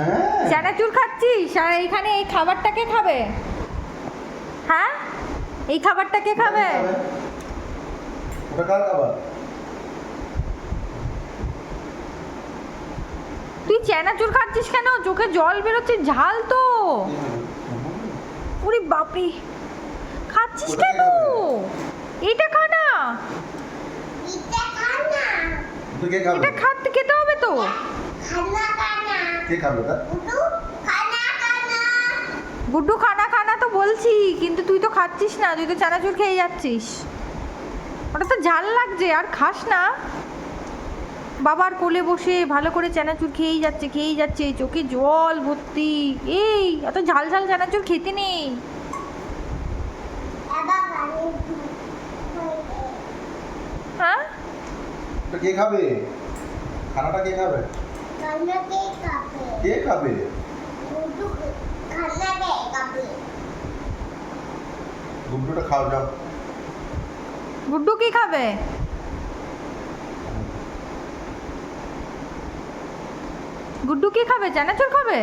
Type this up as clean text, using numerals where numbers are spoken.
হ্যাঁ চানাচুর খাচ্ছিস আর এইখানে এই খাবারটা কে খাবে? হ্যাঁ, এই খাবারটা কে খাবে? ওটা কার খাবার? তুই চানাচুর খাচ্ছিস কেন? চোখে জল বেরোচ্ছে, ঝাল তো। ওরে বাপরে, খাচ্ছিস ওটা কে কেন? খাবে? এটা খা না, তুই কে খাবে? এটা খেতে হবে তো। কে খাবে ওটা? গুড্ডু খানা খানা তো বলছি, কিন্তু তুই তো খাচ্ছিস না, তুই তো চানাচুর খেয়ে যাচ্ছিস। ওটা তো ঝাল লাগছে, আর খাস না। বাবার কোলে বসে ভালো করে চানাচুর খেয়েই যাচ্ছে, চোখে জল ভর্তি। এই এত ঝাল ঝাল চানাচুর খেতে নেই। হ্যাঁ, ওটা কে খাবে? খানাটা কে খাবে? কে খাবে? গুড্ডুটা খাও যাও। গুড্ডু কি খাবে? গুড্ডু কি খাবে? চানাচুর খাবে?